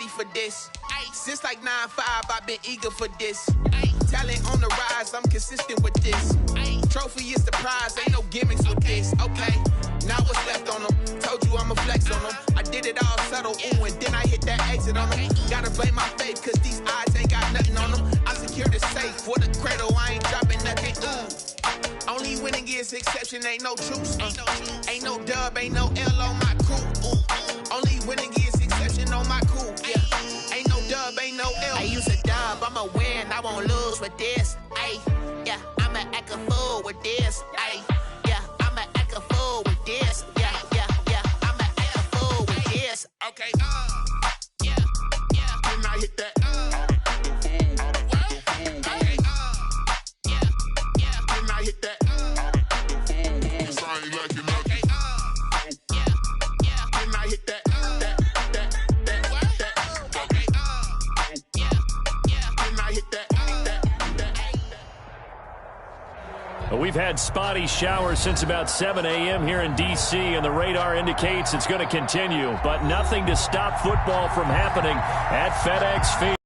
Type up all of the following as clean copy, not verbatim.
ready for this. Since like 9-5, I've been eager for this. Talent on the rise, I'm consistent with this. Trophy is the prize, ain't no gimmicks with this. Okay, now what's left on them? Told you I'ma flex on them. I did it all subtle, ooh, and then I hit that exit on them. Gotta blame my faith, cause these odds ain't got nothing on them. I secure the safe for the cradle, I ain't dropping nothing, ooh. Only winning is exception, ain't no truce. Ain't no dub, ain't no L on my crew. Only winning is exception on my crew. Yeah, ain't no dub, ain't no L. I use a dub, I'ma win, I won't lose with this. Ay, yeah, I'ma act a fool with this. Ay, yeah, I'ma act a fool with this. Yeah, I'ma act a fool with this. Okay, yeah, then I hit that. We've had spotty showers since about 7 a.m. here in D.C., and the radar indicates it's going to continue, but nothing to stop football from happening at FedEx Field.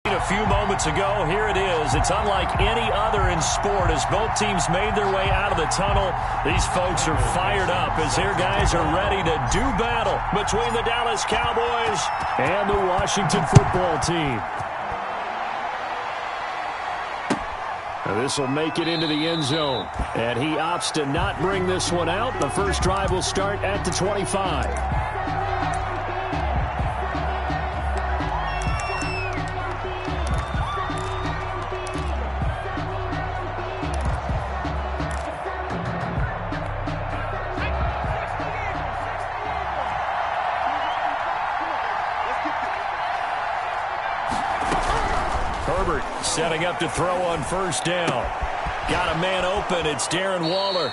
A few moments ago, here it is. It's unlike any other in sport as both teams made their way out of the tunnel. These folks are fired up as their guys are ready to do battle between the Dallas Cowboys and the Washington football team. This will make it into the end zone, and he opts to not bring this one out. The first drive will start at the 25. Setting up to throw on first down. Got a man open. It's Darren Waller.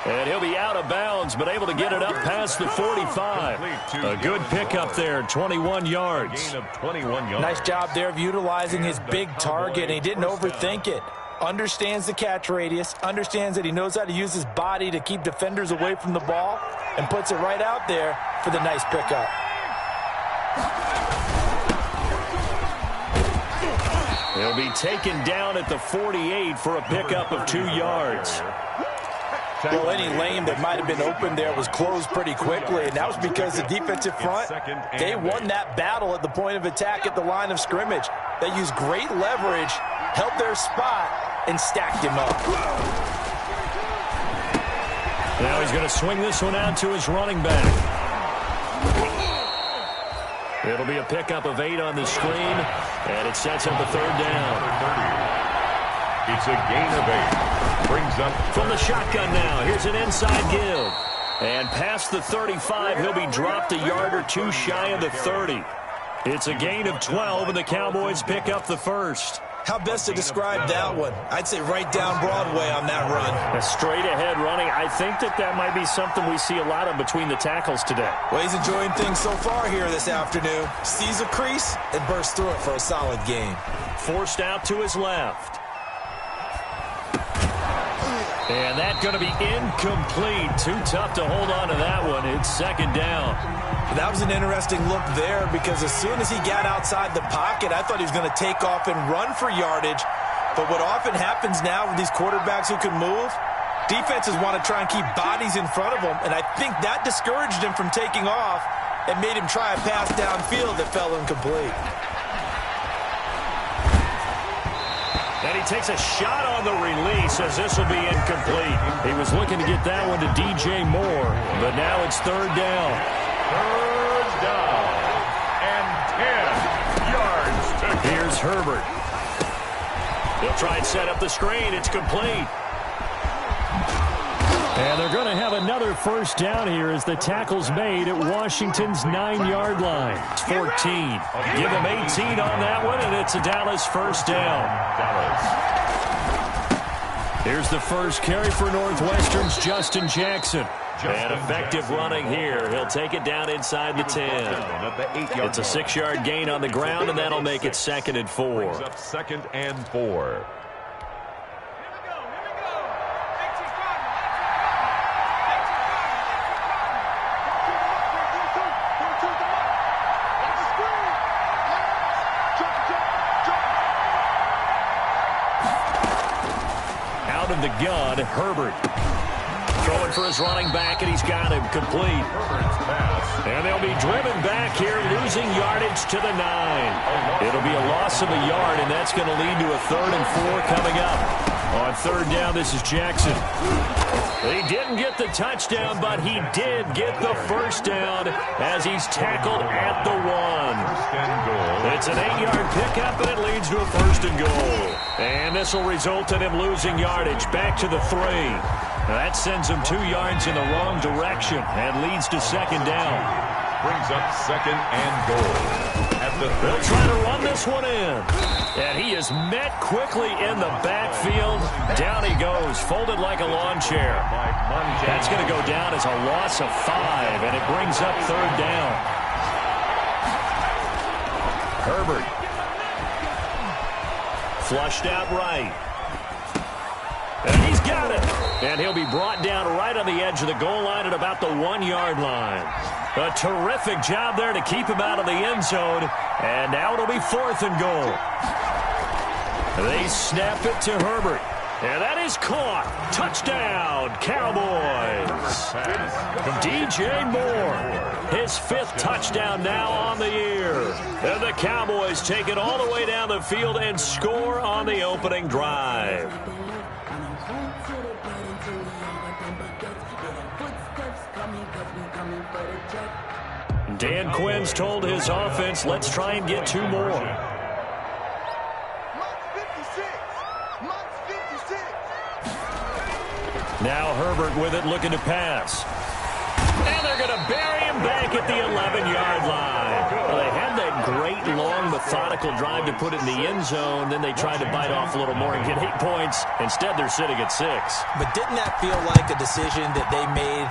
And he'll be out of bounds, but able to get it up past the 45. A good pickup there, 21 yards. Nice job there of utilizing his big target. He didn't overthink it. Understands the catch radius. Understands that he knows how to use his body to keep defenders away from the ball. And puts it right out there for the nice pickup. He'll be taken down at the 48 for a pickup of 2 yards. Well, any lane that might have been open there was closed pretty quickly, and that was because the defensive front, they won that battle at the point of attack at the line of scrimmage. They used great leverage, held their spot, and stacked him up. Now he's going to swing this one out to his running back. It'll be a pickup of 8 on the screen, and it sets up a third down. It's a gain of 8. Brings up from the shotgun now. Here's an inside give. And past the 35, he'll be dropped a yard or two shy of the 30. It's a gain of 12, and the Cowboys pick up the first. How best to describe that one? I'd say right down Broadway on that run. A straight-ahead running. I think that might be something we see a lot of between the tackles today. Well, he's enjoying things so far here this afternoon. Sees a crease and bursts through it for a solid gain. Forced out to his left. And that's going to be incomplete. Too tough to hold on to that one. It's second down. That was an interesting look there because as soon as he got outside the pocket, I thought he was going to take off and run for yardage. But what often happens now with these quarterbacks who can move, defenses want to try and keep bodies in front of them, and I think that discouraged him from taking off and made him try a pass downfield that fell incomplete. And he takes a shot on the release as this will be incomplete. He was looking to get that one to DJ Moore, but now it's third down. Third down and 10 yards to go. Here's Herbert. He'll try and set up the screen. It's complete. And they're going to have another first down here as the tackle's made at Washington's 9-yard line. It's 14. Give them 18 on that one, and it's a Dallas first down. Here's the first carry for Northwestern's Justin Jackson. And effective running here. He'll take it down inside the 10. It's a 6-yard gain on the ground, and that'll make it 2nd and 4. Brings up 2nd and 4. the gun, Herbert. Throwing for his running back, and he's got him complete. And they'll be driven back here, losing yardage to the 9. It'll be a loss of a yard, and that's going to lead to a 3rd and 4 coming up. On 3rd down, this is Jackson. He didn't get the touchdown, but he did get the first down as he's tackled at the 1. It's an 8-yard pickup, and it leads to a 1st and goal. And this will result in him losing yardage back to the 3. That sends him 2 yards in the wrong direction and leads to 2nd down. Brings up 2nd and goal. They'll try to run this one in. And he is met quickly in the backfield. Down he goes, folded like a lawn chair. That's going to go down as a loss of 5, and it brings up 3rd down. Herbert. Flushed out right. And he's got it. And he'll be brought down right on the edge of the goal line at about the 1-yard line. A terrific job there to keep him out of the end zone. And now it'll be 4th and goal. They snap it to Herbert. And that is caught. Touchdown, Cowboys. DJ Moore. His 5th touchdown now on the year. And the Cowboys take it all the way down the field and score on the opening drive. Dan Quinn's told his offense, let's try and get 2 more. Now Herbert with it, looking to pass. And they're going to bury him back at the 11-yard line. Well, they had that great, long, methodical drive to put it in the end zone. Then they tried to bite off a little more and get 8 points. Instead, they're sitting at 6. But didn't that feel like a decision that they made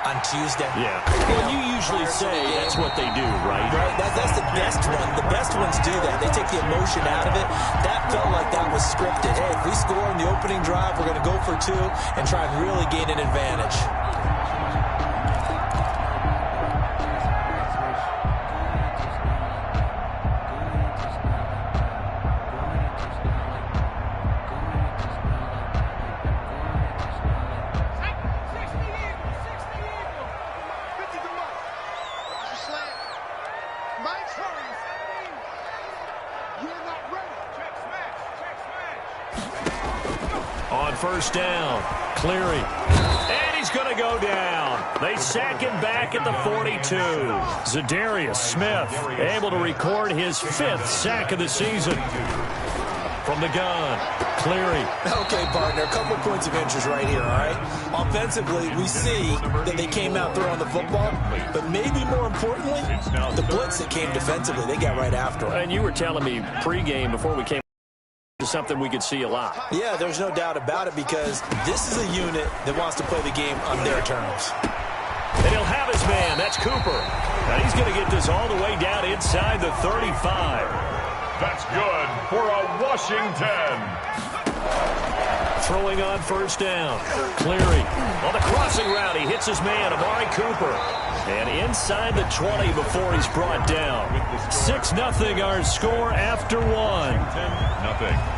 on Tuesday? Yeah. Well, you usually say that's what they do, right? Right. That's the best one. The best ones do that. They take the emotion out of it. That felt like that was scripted. Hey, if we score in the opening drive, we're going to go for 2 and try and really gain an advantage. On 1st down, Cleary. And he's going to go down. They sack him back at the 42. Zadarius Smith able to record his 5th sack of the season. From the gun, Cleary. Okay, partner, a couple of points of interest right here, all right? Offensively, we see that they came out throwing the football, but maybe more importantly, the blitz that came defensively, they got right after it. And you were telling me pregame before we came to something we could see a lot. Yeah, there's no doubt about it because this is a unit that wants to play the game on their terms. And he'll have his man. That's Cooper. And he's going to get this all the way down inside the 35. That's good for a Washington. Throwing on 1st down. Cleary. On the crossing route, he hits his man, Amari Cooper. And inside the 20 before he's brought down. 6-0 our score after 1. 10-0.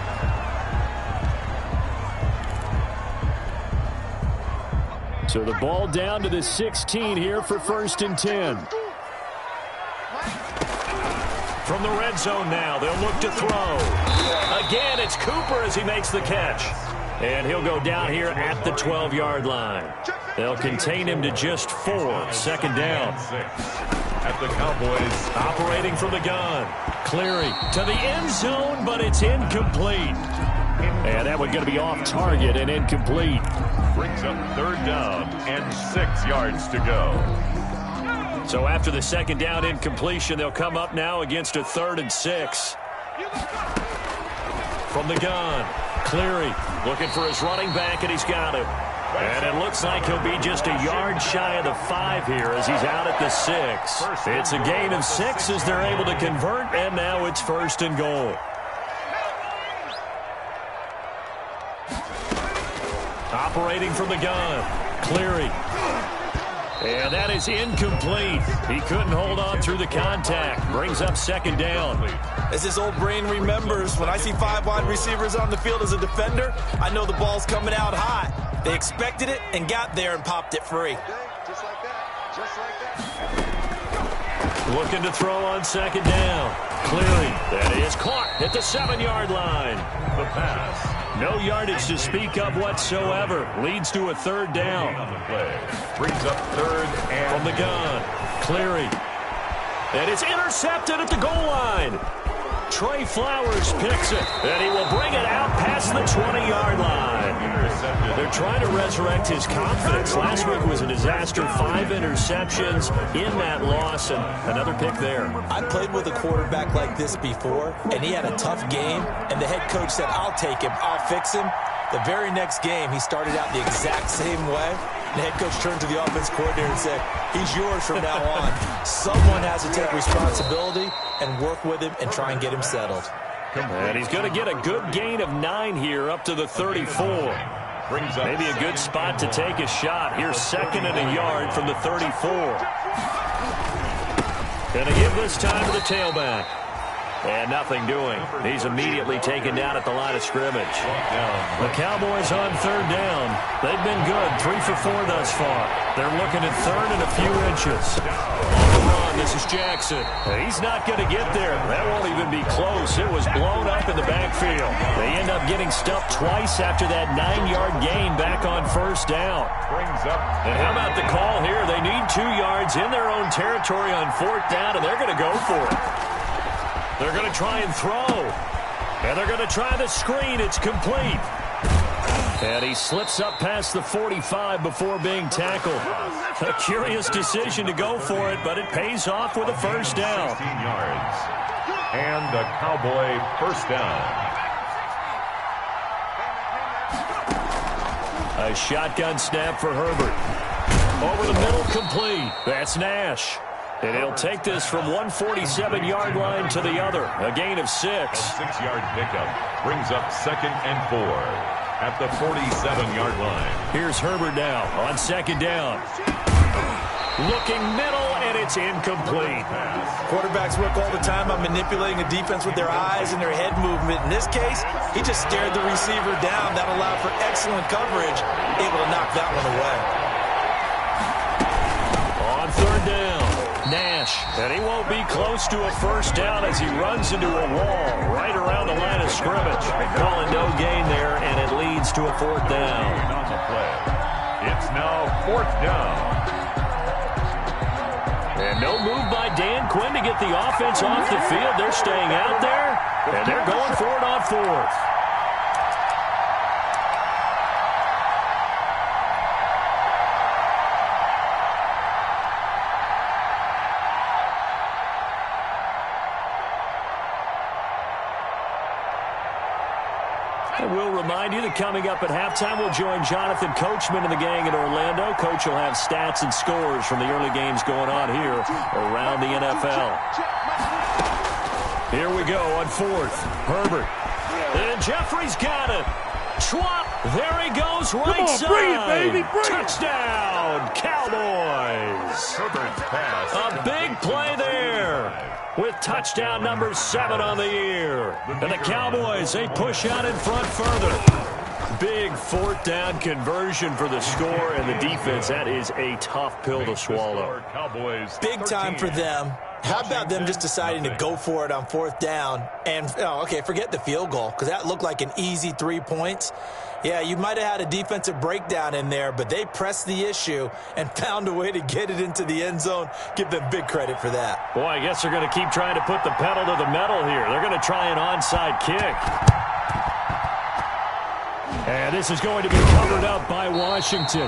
So the ball down to the 16 here for 1st and 10. From the red zone now, they'll look to throw. Again, it's Cooper as he makes the catch. And he'll go down here at the 12-yard line. They'll contain him to just 4. 2nd down. At the Cowboys. Operating from the gun. Cleary to the end zone, but it's incomplete. And that one's going to be off target and incomplete. Brings up 3rd down and 6 yards to go. So after the 2nd down incompletion, they'll come up now against a 3rd and 6. From the gun, Cleary looking for his running back, and he's got him. And it looks like he'll be just a yard shy of the 5 here as he's out at the 6. It's a gain of 6 as they're able to convert, and now it's 1st and goal. Operating from the gun, Cleary. And that is incomplete. He couldn't hold on through the contact. Brings up second down. As his old brain remembers, when I see 5 wide receivers on the field as a defender, I know the ball's coming out hot. They expected it and got there and popped it free. Just like that. Just like that. Looking to throw on second down. Clearing. That is caught at the 7-yard line. The pass. No yardage to speak of whatsoever. Leads to a third down. On the play. Brings up third and from the gun. Clearing. And it's intercepted at the goal line. Trey Flowers picks it, and he will bring it out past the 20-yard line. They're trying to resurrect his confidence. Last week was a disaster. 5 interceptions in that loss, and another pick there. I played with a quarterback like this before, and he had a tough game, and the head coach said, I'll take him, I'll fix him. The very next game, he started out the exact same way. The head coach turned to the offense coordinator and said, he's yours from now on. Someone has to take responsibility and work with him and try and get him settled. And he's going to get a good gain of 9 here up to the 34. Maybe a good spot to take a shot. Here's 2nd and a yard from the 34. Going to give this time to the tailback. And nothing doing. He's immediately taken down at the line of scrimmage. The Cowboys on third down. They've been good. 3 for 4 thus far. They're looking at third and a few inches. On the run, this is Jackson. He's not going to get there. That won't even be close. It was blown up in the backfield. They end up getting stuffed twice after that 9-yard gain back on first down. And how about the call here? They need 2 yards in their own territory on 4th down, and they're going to go for it. They're going to try and throw. And they're going to try the screen. It's complete. And he slips up past the 45 before being tackled. A curious decision to go for it, but it pays off with a first down. 16 yards. And the Cowboy first down. A shotgun snap for Herbert. Over the middle, complete. That's Nash. And he'll take this from 147-yard line to the other. A gain of 6. A 6-yard pickup brings up 2nd and 4 at the 47-yard line. Here's Herbert now on 2nd down. Looking middle, and it's incomplete. Quarterbacks work all the time on manipulating a defense with their eyes and their head movement. In this case, he just stared the receiver down. That allowed for excellent coverage, able to knock that one away. On third down, Nash, and he won't be close to a first down as he runs into a wall right around the line of scrimmage. Calling no gain there, and it leads to a 4th down. On the play. It's now 4th down. And no move by Dan Quinn to get the offense off the field. They're staying out there, and they're going for it on 4th. I will remind you that coming up at halftime, we'll join Jonathan Coachman and the gang in Orlando. Coach will have stats and scores from the early games going on here around the NFL. Here we go on 4th. Herbert. And Jeffrey's got it. Schwab. There he goes right side. Bring it, baby. Bring Touchdown, Cowboys. Herbert's pass. A big play there with touchdown number 7 on the year. And the Cowboys, they push out in front further. Big 4th down conversion for the score, and the defense, that is a tough pill to swallow. Cowboys Big time for them. How about them just deciding to go for it on 4th down? And, forget the field goal, because that looked like an easy 3 points. Yeah, you might have had a defensive breakdown in there, but they pressed the issue and found a way to get it into the end zone. Give them big credit for that. Boy, I guess they're going to keep trying to put the pedal to the metal here. They're going to try an onside kick. And this is going to be covered up by Washington.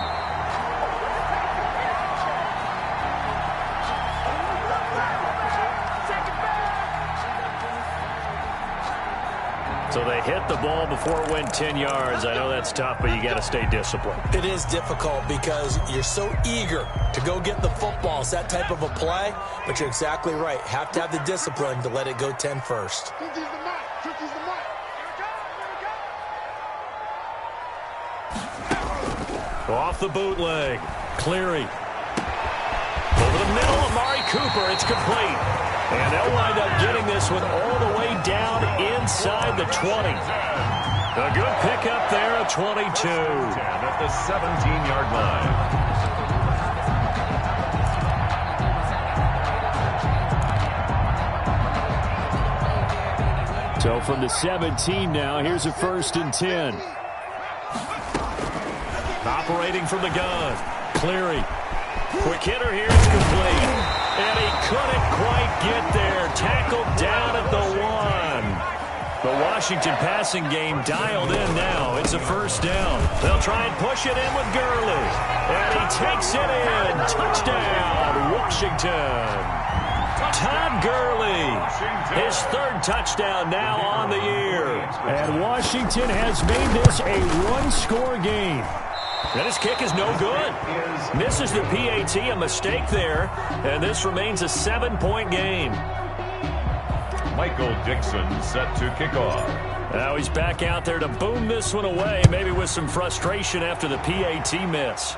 So they hit the ball before it went 10 yards. I know that's tough, but you got to stay disciplined. It is difficult because you're so eager to go get the football. It's that type of a play, but you're exactly right. Have to have the discipline to let it go 10 first. Off the bootleg. Cleary. the middle, Amari Cooper. It's complete. And they'll wind up getting this one all the way down inside the 20. A good pickup there at 22. At the 17-yard line. So from the 17 now, here's a 1st and 10. Operating from the gun. Cleary. Quick hitter here. It's complete. And he couldn't quite get there. Tackled down at the 1. The Washington passing game dialed in now. It's a 1st down. They'll try and push it in with Gurley. And he takes it in. Touchdown, Washington. Todd Gurley, his 3rd touchdown now on the year. And Washington has made this a 1-score game. And his kick is no good. Misses the PAT, a mistake there. And this remains a 7-point game. Michael Dixon set to kick off. Now he's back out there to boom this one away, maybe with some frustration after the PAT miss.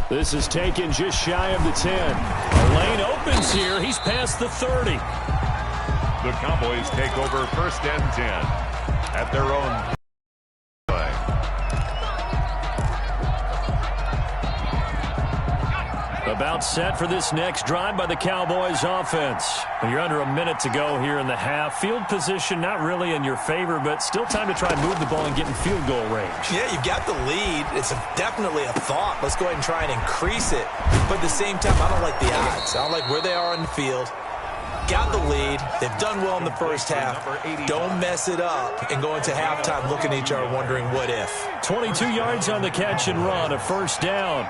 This is taken just shy of the 10. A lane opens here. He's past the 30. The Cowboys take over 1st and 10 at their own. About set for this next drive by the Cowboys offense. You're under a minute to go here in the half. Field position not really in your favor, but still time to try and move the ball and get in field goal range. Yeah, you've got the lead. It's definitely a thought. Let's go ahead and try and increase it. But at the same time, I don't like the odds. I don't like where they are in the field. Got the lead. They've done well in the first half. Don't mess it up and go into halftime looking at each other wondering what if. 22 yards on the catch and run, a 1st down.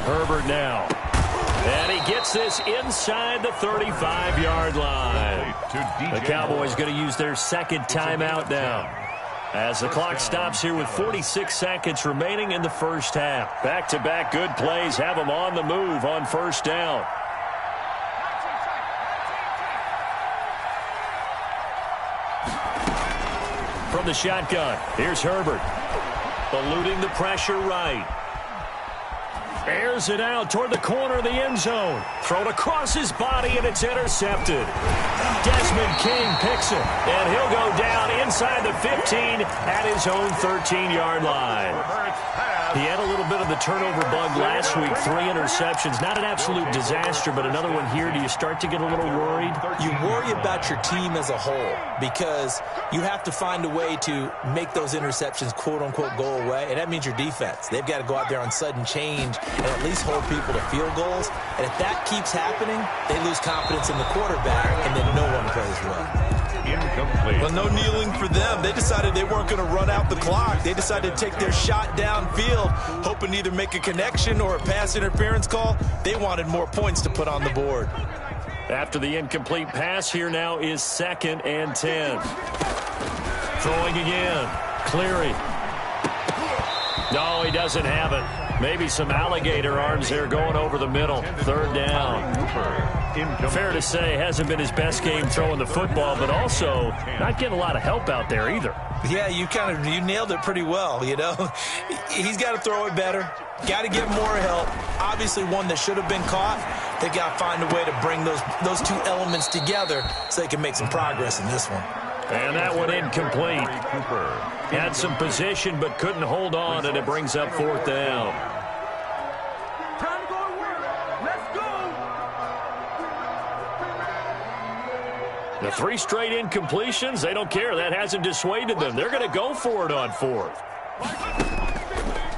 Herbert now. And he gets this inside the 35-yard line. The Cowboys going to use their 2nd timeout now, as the clock stops here with 46 seconds remaining in the first half. Back-to-back good plays have them on the move on 1st down. From the shotgun, here's Herbert. Eluding the pressure right. Airs it out toward the corner of the end zone. Thrown across his body, and it's intercepted. Desmond King picks it, and he'll go down inside the 15 at his own 13-yard line. He had a little bit of the turnover bug last week, 3 interceptions. Not an absolute disaster, but another one here. Do you start to get a little worried? You worry about your team as a whole because you have to find a way to make those interceptions, quote-unquote, go away, and that means your defense. They've got to go out there on sudden change and at least hold people to field goals. And if that keeps happening, they lose confidence in the quarterback, and then no one plays well. Incomplete. Well, no kneeling for them. They decided they weren't going to run out the clock. They decided to take their shot downfield, hoping to either make a connection or a pass interference call. They wanted more points to put on the board. After the incomplete pass, here now is 2nd and 10. Throwing again. Cleary. No, he doesn't have it. Maybe some alligator arms there going over the middle. 3rd down. Fair to say, hasn't been his best game throwing the football, but also not getting a lot of help out there either. Yeah, you nailed it pretty well, you know. He's got to throw it better. Got to get more help. Obviously one that should have been caught. They got to find a way to bring those 2 elements together so they can make some progress in this one. And that one incomplete. Had some position but couldn't hold on, and it brings up 4th down. Time to go to work. Let's go. The 3 straight incompletions, they don't care. That hasn't dissuaded them. They're going to go for it on 4th.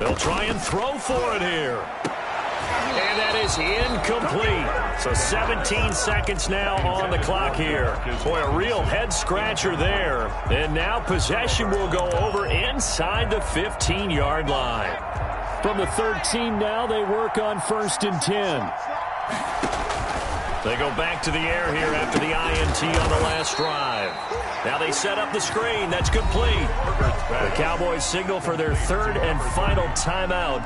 They'll try and throw for it here. And that is incomplete. So 17 seconds now on the clock here. Boy, a real head-scratcher there. And now possession will go over inside the 15-yard line. From the 13 now, they work on 1st and 10. They go back to the air here after the INT on the last drive. Now they set up the screen. That's complete. The Cowboys signal for their third and final timeout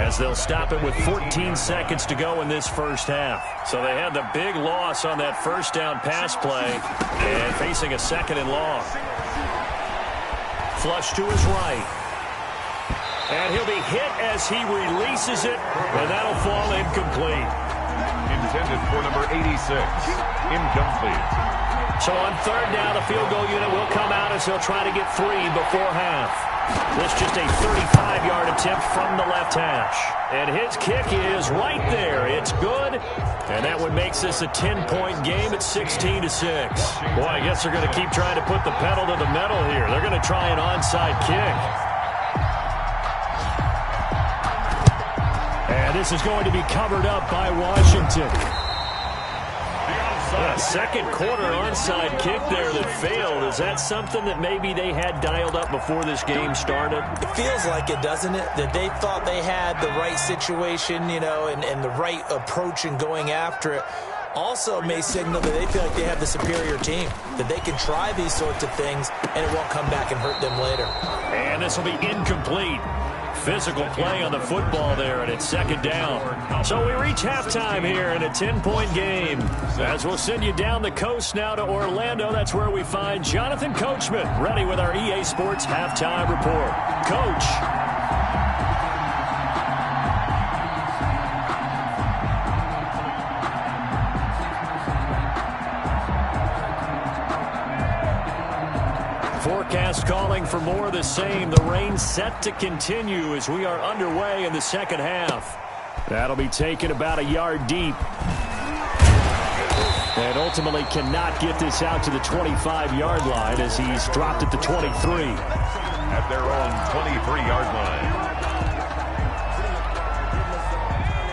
as they'll stop it with 14 seconds to go in this first half. So they had the big loss on that first down pass play and facing a second and long. Flush to his right. And he'll be hit as he releases it, and that'll fall incomplete. Intended for number 86. Incomplete. So on third down, the field goal unit will come out as he'll try to get 3 before half. This just a 35-yard attempt from the left hash. And his kick is right there. It's good. And that one makes this a 10-point game at 16-6. Boy, I guess they're going to keep trying to put the pedal to the metal here. They're going to try an onside kick. And this is going to be covered up by Washington. A second quarter onside kick there that failed. Is that something that maybe they had dialed up before this game started? It feels like it, doesn't it? That they thought they had the right situation, you know, and the right approach in going after it. Also may signal that they feel like they have the superior team, that they can try these sorts of things and it won't come back and hurt them later. And this will be incomplete. Physical play on the football there, and it's second down. So we reach halftime here in a 10-point game. As we'll send you down the coast now to Orlando, that's where we find Jonathan Coachman, ready with our EA Sports halftime report. Coach. Forecast calling for more of the same. The rain set to continue as we are underway in the second half. That'll be taken about a yard deep. And ultimately cannot get this out to the 25-yard line as he's dropped at the 23. At their own 23-yard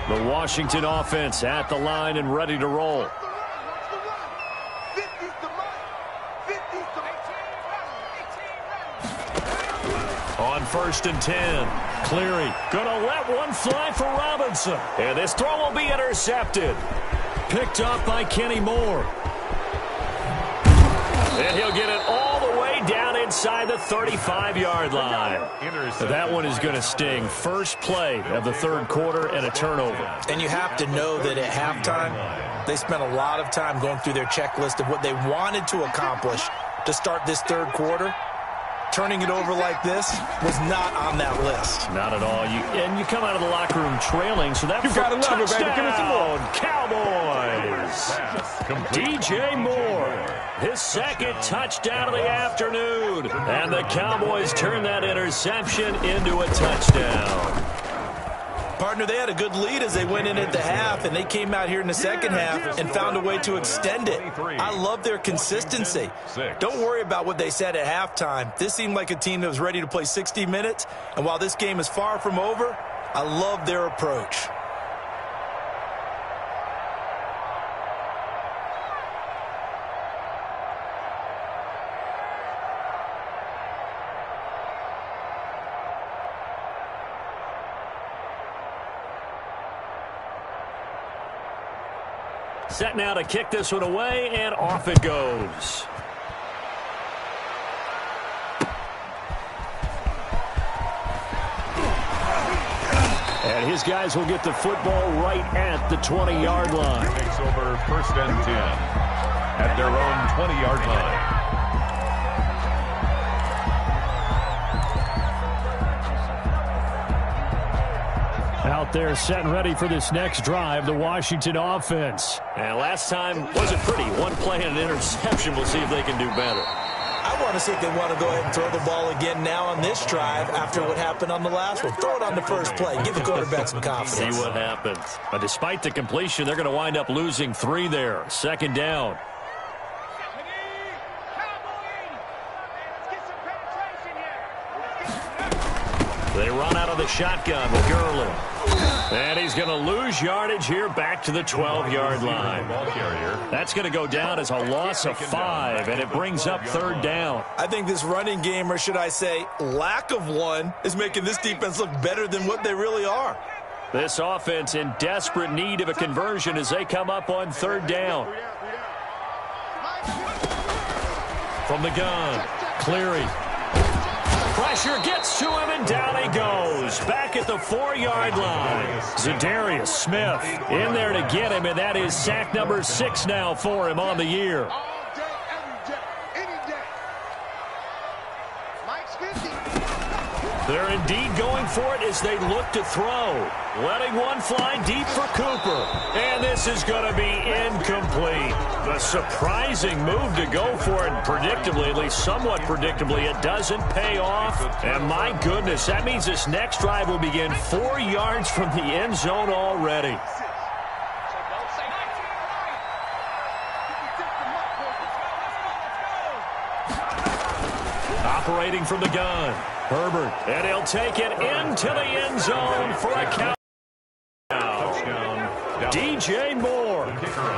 line. The Washington offense at the line and ready to roll. On 1st and 10, Cleary gonna let one fly for Robinson. And this throw will be intercepted. Picked up by Kenny Moore. And he'll get it all the way down inside the 35-yard line. That one is going to sting. First play of the third quarter and a turnover. And you have to know that at halftime, they spent a lot of time going through their checklist of what they wanted to accomplish to start this third quarter. Turning it over like this was not on that list. Not at all. And you come out of the locker room trailing, so that You gotta love it, baby. Give me some more. Cowboys. DJ Moore, his second touchdown of the afternoon. And the Cowboys turn that interception into a touchdown. Partner, they had a good lead as they went in at the half, and they came out here in the second half and found a way to extend it. I love their consistency. Don't worry about what they said at halftime. This seemed like a team that was ready to play 60 minutes, and while this game is far from over, I love their approach. Set now to kick this one away, and off it goes. And his guys will get the football right at the 20-yard line. Takes over 1st and 10 at their own 20-yard line. Out there set and ready for this next drive, the Washington offense. And last time wasn't pretty. One play and an interception. We'll see if they can do better. I want to see if they want to go ahead and throw the ball again now on this drive after what happened on the last one. Throw it on the first play. Give the quarterback some confidence. See what happens. But despite the completion, they're going to wind up losing 3 there. Second down. They run out of the shotgun with Gurley. And he's going to lose yardage here back to the 12-yard line. That's going to go down as a loss of 5, and it brings up third down. I think this running game, or should I say lack of one, is making this defense look better than what they really are. This offense in desperate need of a conversion as they come up on third down. From the gun, Cleary. Pressure gets to him, and down he goes. Back at the 4-yard line. Zadarius Smith in there to get him, and that is sack number 6 now for him on the year. They're indeed going for it as they look to throw. Letting one fly deep for Cooper. And this is going to be incomplete. The surprising move to go for it, predictably, at least somewhat predictably, it doesn't pay off. And my goodness, that means this next drive will begin 4 yards from the end zone already. Operating from the gun, Herbert, and he'll take it into the end zone for a touchdown. DJ Moore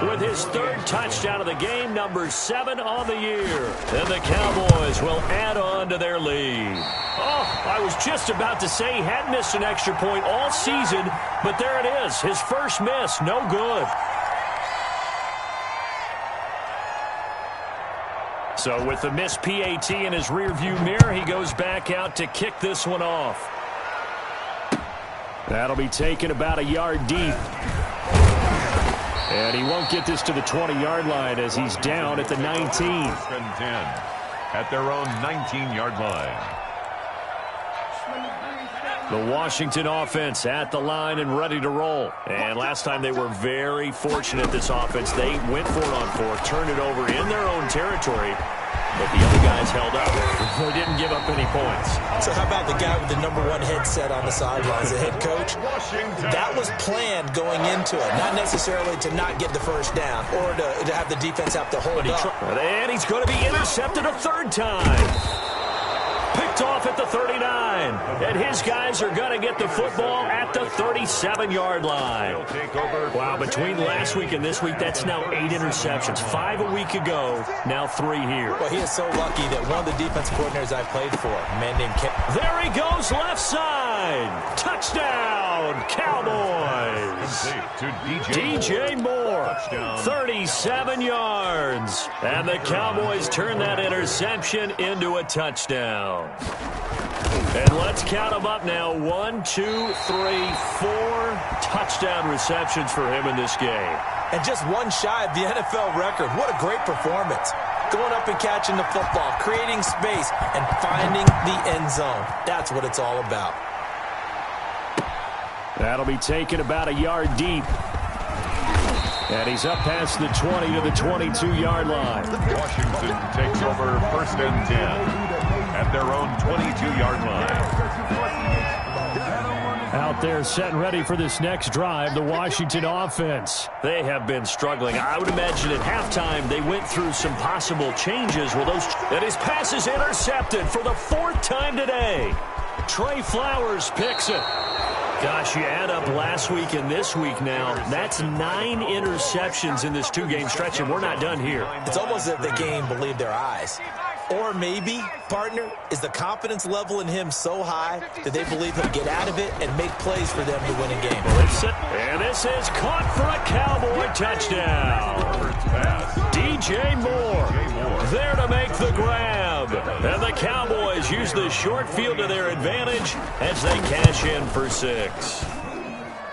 with his 3rd touchdown of the game, number 7 on the year. And the Cowboys will add on to their lead. Oh, I was just about to say he hadn't missed an extra point all season, but there it is, his first miss, no good. So with the missed PAT in his rearview mirror, he goes back out to kick this one off. That'll be taken about a yard deep. And he won't get this to the 20-yard line as he's down at the 19. 10 at their own 19-yard line. The Washington offense at the line and ready to roll. And last time they were very fortunate, this offense. They went for it on 4, turned it over in their own territory, but the other guys held up. They didn't give up any points. So how about the guy with the number 1 headset on the sidelines, the head coach? That was planned going into it, not necessarily to not get the first down or to have the defense have to hold up. And he's going to be intercepted a 3rd time. Picked off at the 39, and his guys are going to get the football at the 37-yard line. Wow, between last week and this week, that's now 8 interceptions. 5 a week ago, now 3 here. Well, he is so lucky that one of the defense coordinators I played for, a man named Ken. There he goes, left side. Touchdown, Cowboys. DJ Moore, 37 yards. And the Cowboys turn that interception into a touchdown. And let's count them up now. 1, 2, 3, 4 touchdown receptions for him in this game. And just one shy of the NFL record. What a great performance. Going up and catching the football, creating space, and finding the end zone. That's what it's all about. That'll be taken about a yard deep. And he's up past the 20 to the 22-yard line. Washington takes over 1st and 10 at their own 22-yard line. Out there set and ready for this next drive, the Washington offense. They have been struggling. I would imagine at halftime they went through some possible changes. Well, and his pass is intercepted for the 4th time today. Trey Flowers picks it. Gosh, you add up last week and this week now, that's 9 interceptions in this 2-game stretch, and we're not done here. It's almost as if they can't even believe their eyes. Or maybe, partner, is the confidence level in him so high that they believe he'll get out of it and make plays for them to win a game. And this is caught for a Cowboy touchdown. DJ Moore there to make the grab. And the Cowboys use the short field to their advantage as they cash in for 6.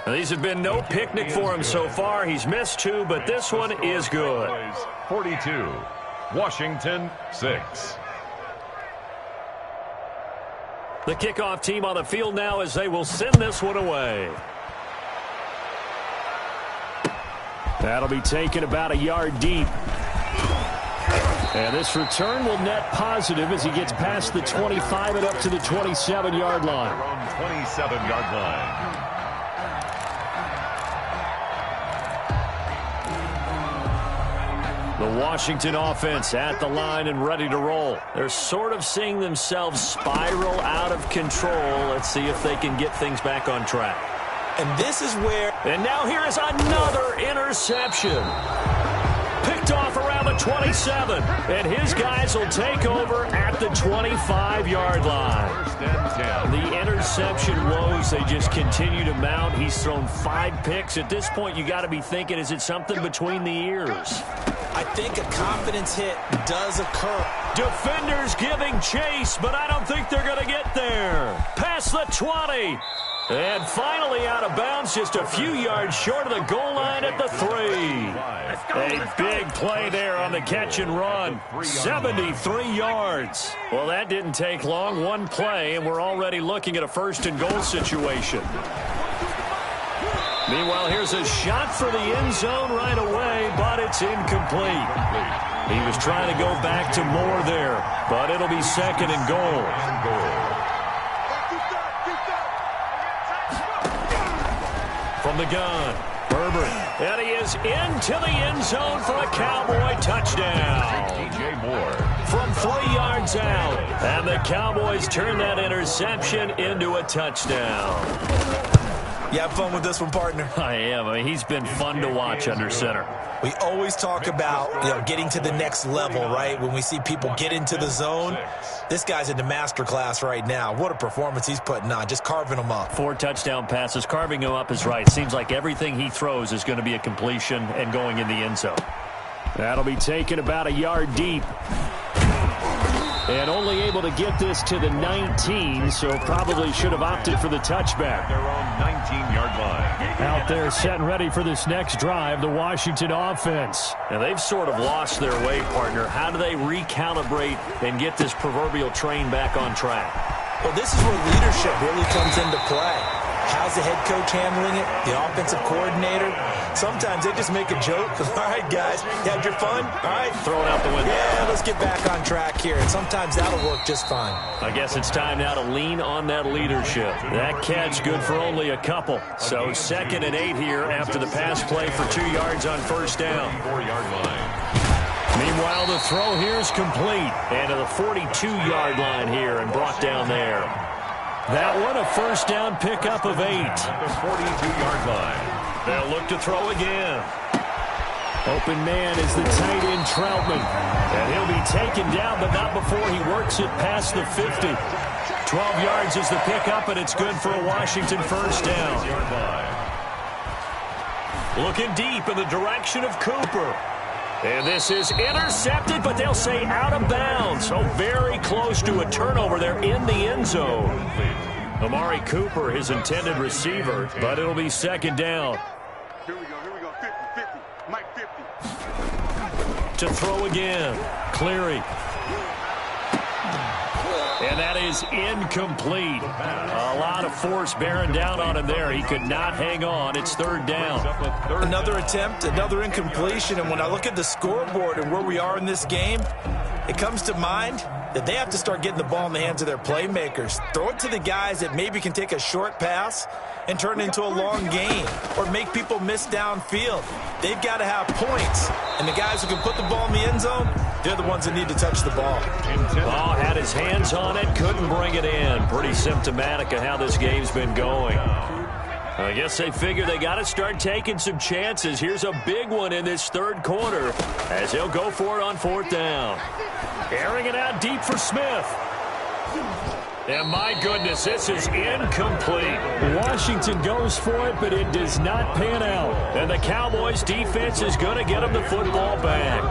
Now, these have been no picnic for him so far. He's missed 2, but this one is good. 42. Washington 6. The kickoff team on the field now as they will send this one away. That'll be taken about a yard deep. And this return will net positive as he gets past the 25 and up to the 27-yard line. Around 27-yard line. The Washington offense at the line and ready to roll. They're sort of seeing themselves spiral out of control. Let's see if they can get things back on track. And this is where... And now here is another interception. Picked off around the 27, and his guys will take over at the 25-yard line. The interception woes, they just continue to mount. He's thrown 5 picks. At this point, you got to be thinking, is it something between the ears? I think a confidence hit does occur. Defenders giving chase, but I don't think they're going to get there. Past the 20. And finally out of bounds, just a few yards short of the goal line at the 3. A big play there on the catch and run. 73 yards. Well, that didn't take long. One play, and we're already looking at a first and goal situation. Meanwhile, here's a shot for the end zone right away, but it's incomplete. He was trying to go back to Moore there, but it'll be second and goal. From the gun, Herbert, and he is into the end zone for a Cowboy touchdown. DJ Moore from 3 yards out, and the Cowboys turn that interception into a touchdown. You have fun with this one, partner? I am. I mean, he's been fun to watch under center. We always talk about, getting to the next level, right? When we see people get into the zone, this guy's in the master class right now. What a performance he's putting on, just carving them up. 4 touchdown passes. Carving him up is right. Seems like everything he throws is going to be a completion and going in the end zone. That'll be taken about a yard deep. And only able to get this to the 19, so probably should have opted for the touchback. Their own 19-yard line. Out there set and ready for this next drive, the Washington offense. Now, they've sort of lost their way, partner. How do they recalibrate and get this proverbial train back on track? Well, this is where leadership really comes into play. How's the head coach handling it? The offensive coordinator? Sometimes they just make a joke. All right, guys, you had your fun? All right. Throw it out the window. Yeah, let's get back on track here. And sometimes that'll work just fine. I guess it's time now to lean on that leadership. That catch good for only a couple. So 2nd and 8 here after the pass play for 2 yards on first down. 4-yard line. Meanwhile, the throw here is complete. And to the 42-yard line here and brought down there. That one, a first down pickup of 8. At the 42-yard line. They'll look to throw again. Open man is the tight end Troutman. And he'll be taken down, but not before he works it past the 50. 12 yards is the pickup, and it's good for a Washington first down. Looking deep in the direction of Cooper. And this is intercepted, but they'll say out of bounds. So very close to a turnover there in the end zone. Amari Cooper, his intended receiver, but it'll be second down. Here we go, 50, Mike To50. throw again, Cleary. And that is incomplete. A lot of force bearing down on him there. He could not hang on. It's third down. Another attempt, another incompletion. And when I look at the scoreboard and where we are in this game, it comes to mind that they have to start getting the ball in the hands of their playmakers. Throw it to the guys that maybe can take a short pass and turn it into a long gain or make people miss downfield. They've got to have points. And the guys who can put the ball in the end zone, they're the ones that need to touch the ball. Oh, had his hands on it, couldn't bring it in. Pretty symptomatic of how this game's been going. I guess they figure they got to start taking some chances. Here's a big one in this third quarter as he'll go for it on 4th down. Airing it out deep for Smith. And my goodness, this is incomplete. Washington goes for it, but it does not pan out. And the Cowboys defense is going to get them the football back.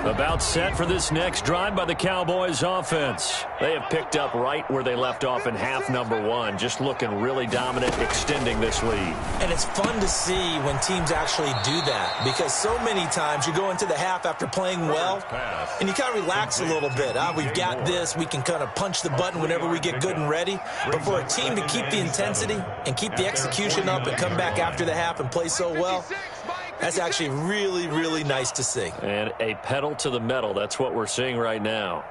About set for this next drive by the Cowboys offense. They have picked up right where they left off in half number 1. Just looking really dominant, extending this lead. And it's fun to see when teams actually do that, because so many times you go into the half after playing well and you kind of relax a little bit. We've got this. We can kind of punch the button whenever we get good and ready. But for a team to keep the intensity and keep the execution up and come back after the half and play so well, that's actually really, really nice to see. And a pedal to the metal. That's what we're seeing right now.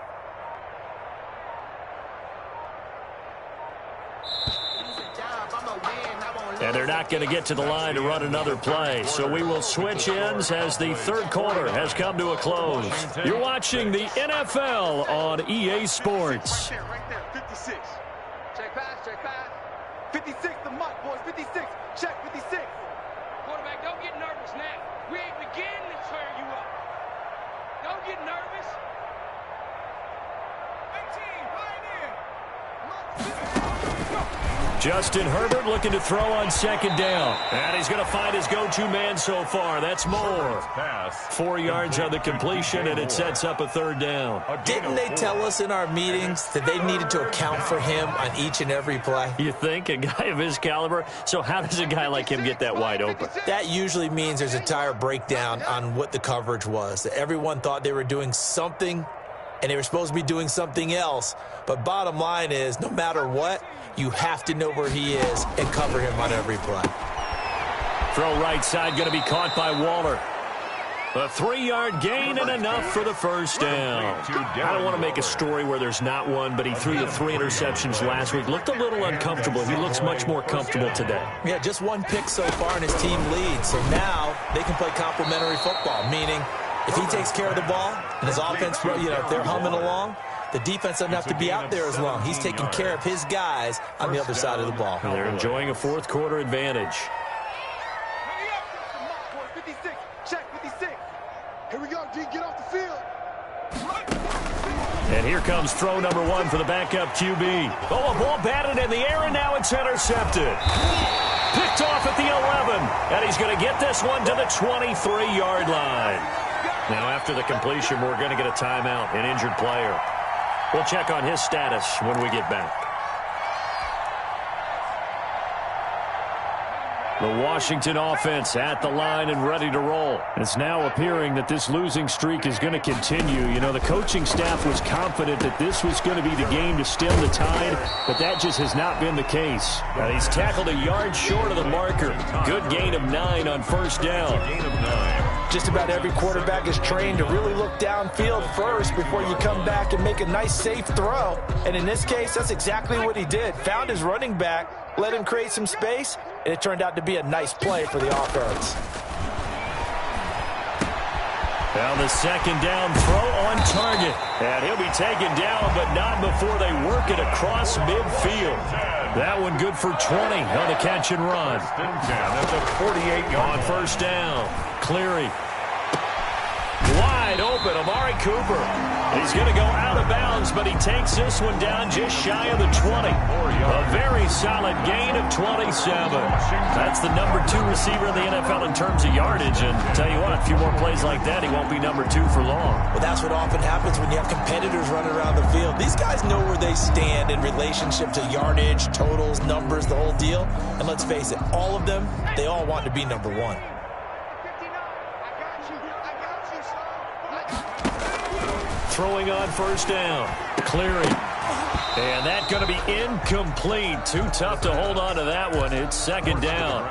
And they're not going to get to the line to run another play. So we will switch ends as the third quarter has come to a close. You're watching the NFL on EA Sports. Right there, 56. Check pass. 56, the mark, boys, 56. Check, 56. Quarterback, don't get nervous. Justin Herbert looking to throw on second down. And he's going to find his go-to man so far. That's Moore. 4 yards on the completion, and it sets up a third down. Didn't they tell us in our meetings that they needed to account for him on each and every play? You think? A guy of his caliber? So how does a guy like him get that wide open? That usually means there's a entire breakdown on what the coverage was. Everyone thought they were doing something, and they were supposed to be doing something else. But bottom line is, no matter what, you have to know where he is and cover him on every play. Throw right side, going to be caught by Waller. A 3-yard gain and enough for the first down. I don't want to make a story where there's not one, but he threw the 3 interceptions last week. Looked a little uncomfortable. He looks much more comfortable today. Yeah, just 1 pick so far and his team leads. So now they can play complementary football, meaning if he takes care of the ball and his offense, if they're humming along, the defense doesn't have to be out there as long. He's taking care of his guys on the other side of the ball. They're enjoying a fourth quarter advantage. Here we go, D. Get off the field. And here comes throw number 1 for the backup QB. Oh, a ball batted in the air, and now it's intercepted. Picked off at the 11, and he's going to get this one to the 23-yard line. Now, after the completion, we're going to get a timeout, an injured player. We'll check on his status when we get back. The Washington offense at the line and ready to roll. It's now appearing that this losing streak is going to continue. You know, the coaching staff was confident that this was going to be the game to stem the tide, but that just has not been the case. And he's tackled a yard short of the marker. Good gain of 9 on first down. Just about every quarterback is trained to really look downfield first before you come back and make a nice, safe throw. And in this case, that's exactly what he did. Found his running back, let him create some space, and it turned out to be a nice play for the offense. Now the second down throw on target. And he'll be taken down, but not before they work it across midfield. That one good for 20 on the catch and run. That's a 48-yard on first down. Cleary. Wide open, Amari Cooper. He's going to go out of bounds, but he takes this one down just shy of the 20. A very solid gain of 27. That's the number 2 receiver in the NFL in terms of yardage. And tell you what, a few more plays like that, he won't be number 2 for long. Well, that's what often happens when you have competitors running around the field. These guys know where they stand in relationship to yardage, totals, numbers, the whole deal. And let's face it, all of them, they all want to be number 1. Throwing on first down. Cleary. And that's going to be incomplete. Too tough to hold on to that one. It's second down.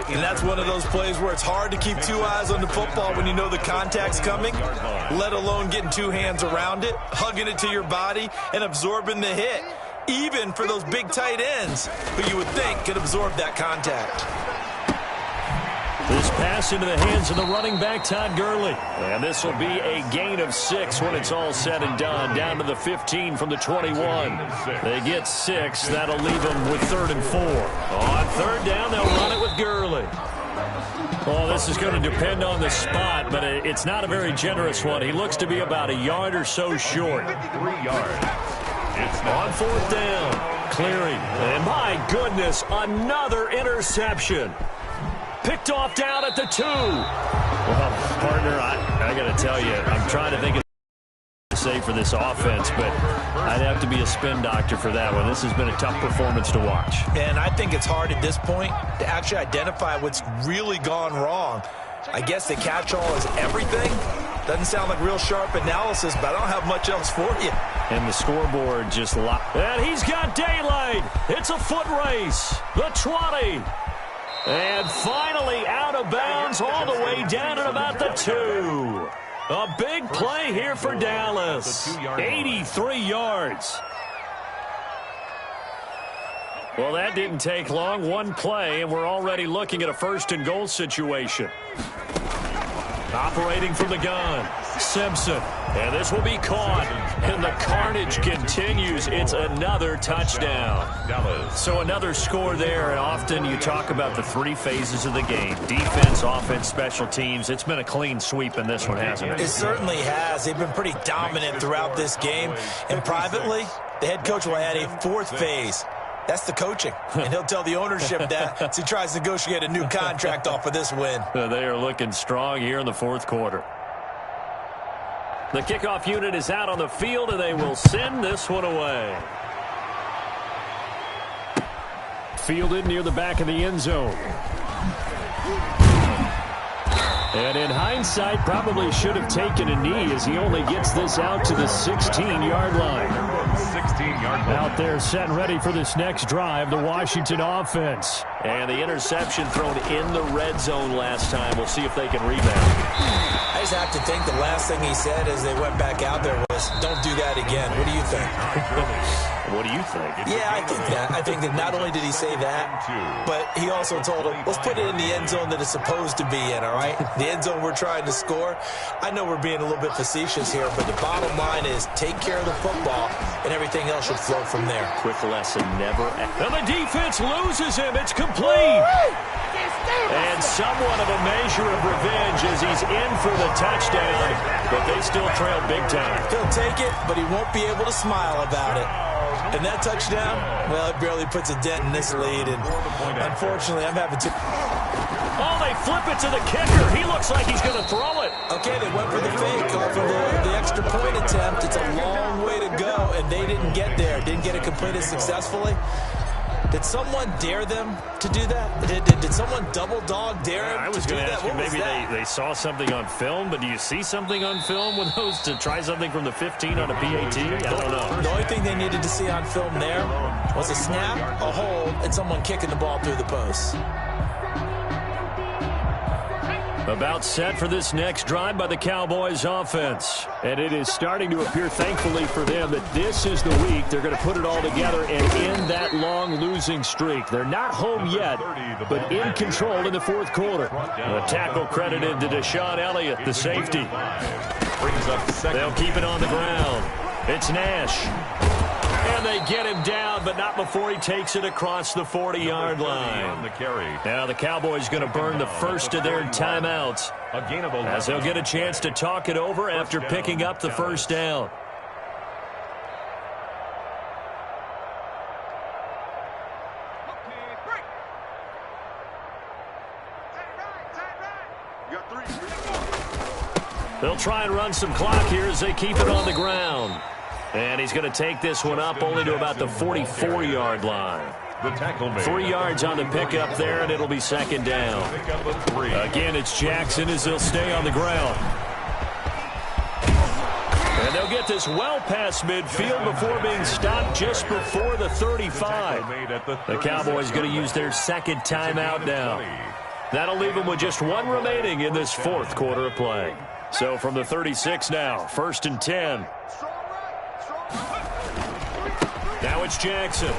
And that's one of those plays where it's hard to keep 2 eyes on the football when you know the contact's coming, let alone getting 2 hands around it, hugging it to your body, and absorbing the hit, even for those big tight ends who you would think could absorb that contact. This pass into the hands of the running back, Todd Gurley. And this will be a gain of 6 when it's all said and done. Down to the 15 from the 21. They get 6. That'll leave them with 3rd and 4. On third down, they'll run it with Gurley. Well, this is going to depend on the spot, but it's not a very generous one. He looks to be about a yard or so short. 3 yards. On 4th down, Cleary. And my goodness, another interception. Picked off down at the 2. Well, partner, I got to tell you, I'm trying to think of to say for this offense, but I'd have to be a spin doctor for that one. This has been a tough performance to watch. And I think it's hard at this point to actually identify what's really gone wrong. I guess the catch-all is everything. Doesn't sound like real sharp analysis, but I don't have much else for you. And the scoreboard just locked. And he's got daylight. It's a foot race. The 20. And finally out of bounds all the way down at about the 2. A big play here for Dallas. 83 yards. Well, that didn't take long. One play, and we're already looking at a 1st and goal situation. Operating from the gun, Simpson. And this will be caught. And the carnage continues. It's another touchdown. So another score there. And often you talk about the 3 phases of the game. Defense, offense, special teams. It's been a clean sweep in this one, hasn't it? It certainly has. They've been pretty dominant throughout this game. And privately, the head coach will add a 4th phase. That's the coaching. And he'll tell the ownership that as he tries to negotiate a new contract off of this win. They are looking strong here in the fourth quarter. The kickoff unit is out on the field, and they will send this one away. Fielded near the back of the end zone. And in hindsight, probably should have taken a knee as he only gets this out to the 16-yard line. 16-yard line. Out there set and ready for this next drive, the Washington offense. And the interception thrown in the red zone last time. We'll see if they can rebound. I just have to think the last thing he said as they went back out there was, don't do that again. What do you think? What do you think? Yeah, I think that. I think that not only did he say that, but he also told him, let's put it in the end zone that it's supposed to be in, all right? The end zone we're trying to score. I know we're being a little bit facetious here, but the bottom line is take care of the football, and everything else should flow from there. Quick lesson, never. And the defense loses him. It's complete. And somewhat of a measure of revenge as he's in for the touchdown, but they still trail big time. He'll take it, but he won't be able to smile about it. And that touchdown, well, it barely puts a dent in this lead, and unfortunately, I'm having to... Oh, they flip it to the kicker. He looks like he's going to throw it. Okay, they went for the fake off of the extra point attempt. It's a long way to go, and they didn't get there. Didn't get it completed successfully. Did someone dare them to do that? Did someone double dog dare him I was to do going to that? ask you, What was maybe that? they saw something on film, but do you see something on film with those to try something from the 15 on a PAT? I don't know. The only thing they needed to see on film there was a snap, a hold, and someone kicking the ball through the post. About set for this next drive by the Cowboys offense. And it is starting to appear, thankfully for them, that this is the week they're going to put it all together and end that long losing streak. They're not home yet, but in control in the fourth quarter. A tackle credited to Deshaun Elliott, the safety. Brings up second. They'll keep it on the ground. It's Nash. And they get him down, but not before he takes it across the 40-yard line. The carry. Now the Cowboys going to burn the first of their timeouts, A gain of 11. as they'll get a chance to talk it over after picking up the first down. They'll try and run some clock here as they keep it on the ground. And he's going to take this one up only to about the 44-yard line. The tackle made. 3 yards on the pickup there, and it'll be second down. Pick up a 3. Again, it's Jackson as he'll stay on the ground. And they'll get this well past midfield before being stopped just before the 35. The Cowboys going to use their second timeout now. That'll leave them with just one remaining in this fourth quarter of play. So from the 36 now, 1st and 10. Now it's Jackson.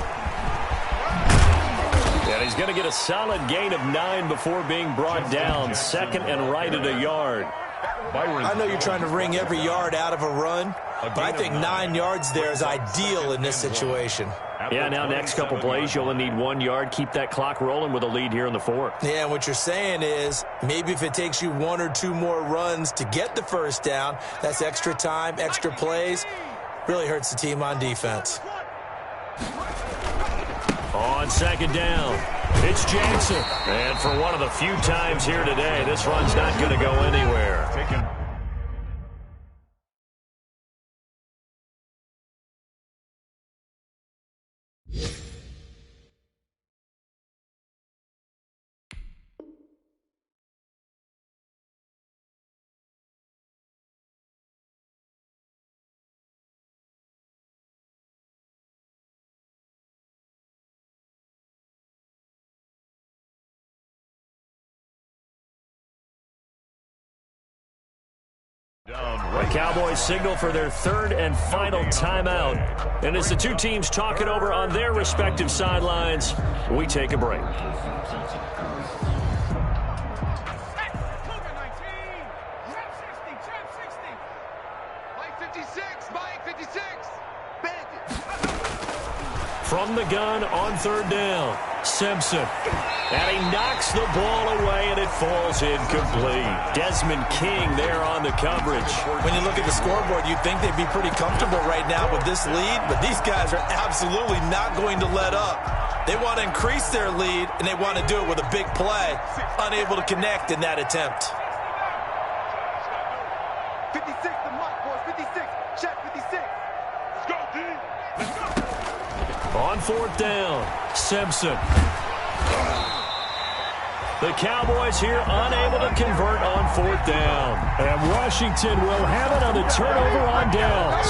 And he's going to get a solid gain of 9 before being brought down. Second and right at a yard. I know you're trying to wring every yard out of a run, but I think 9 yards there is ideal in this situation. Yeah, now next couple plays, you'll only need 1 yard. Keep that clock rolling with a lead here in the fourth. Yeah, and what you're saying is maybe if it takes you 1 or 2 more runs to get the first down, that's extra time, extra plays. Really hurts the team on defense. On second down, it's Jackson. And for one of the few times here today, this run's not going to go anywhere. The Cowboys signal for their third and final timeout. And as the two teams talk it over on their respective sidelines, we take a break. From the gun on third down, Simpson. And he knocks the ball away, and it falls incomplete. Desmond King there on the coverage. When you look at the scoreboard, you'd think they'd be pretty comfortable right now with this lead, but these guys are absolutely not going to let up. They want to increase their lead, and they want to do it with a big play. Unable to connect in that attempt. 56 to Mike, boys. 56. Check 56. Let's go, D. Let's go. On fourth down, Simpson. The Cowboys here unable to convert on fourth down. And Washington will have it on the turnover on downs.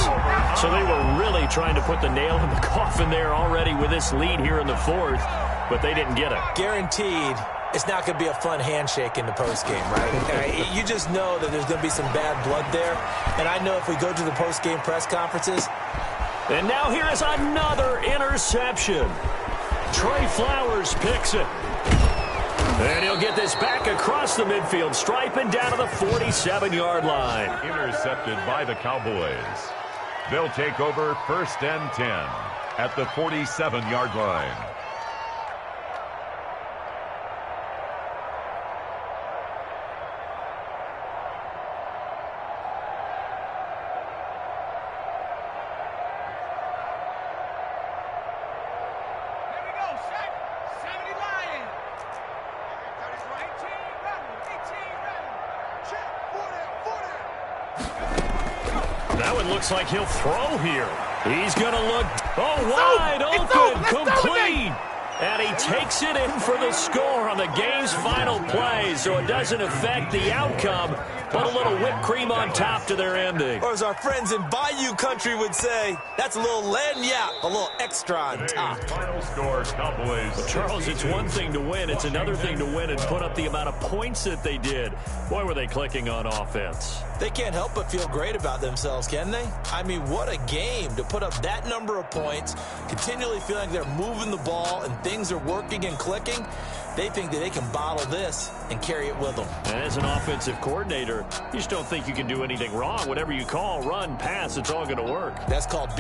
So they were really trying to put the nail in the coffin there already with this lead here in the fourth, but they didn't get it. Guaranteed it's not going to be a fun handshake in the postgame, right? You just know that there's going to be some bad blood there. And I know if we go to the postgame press conferences. And now here is another interception. Trey Flowers picks it. And he'll get this back across the midfield stripe and down to the 47-yard line. Intercepted by the Cowboys. They'll take over 1st and 10 at the 47-yard line. Looks like he'll throw here. He's going to look, wide open, complete. And he takes it in for the score on the game's final play, so it doesn't affect the outcome, but a little whipped cream on top to their ending. Or as our friends in Bayou country would say, that's a little lagniappe, a little extra on top. Final score, Cowboys. Well, Charles, it's one thing to win. It's another thing to win and put up the amount of points that they did. Boy, were they clicking on offense. They can't help but feel great about themselves, can they? I mean, what a game to put up that number of points, continually feeling like they're moving the ball and things are working and clicking. They think that they can bottle this and carry it with them. And as an offensive coordinator, you just don't think you can do anything wrong. Whatever you call, run, pass, it's all going to work. That's called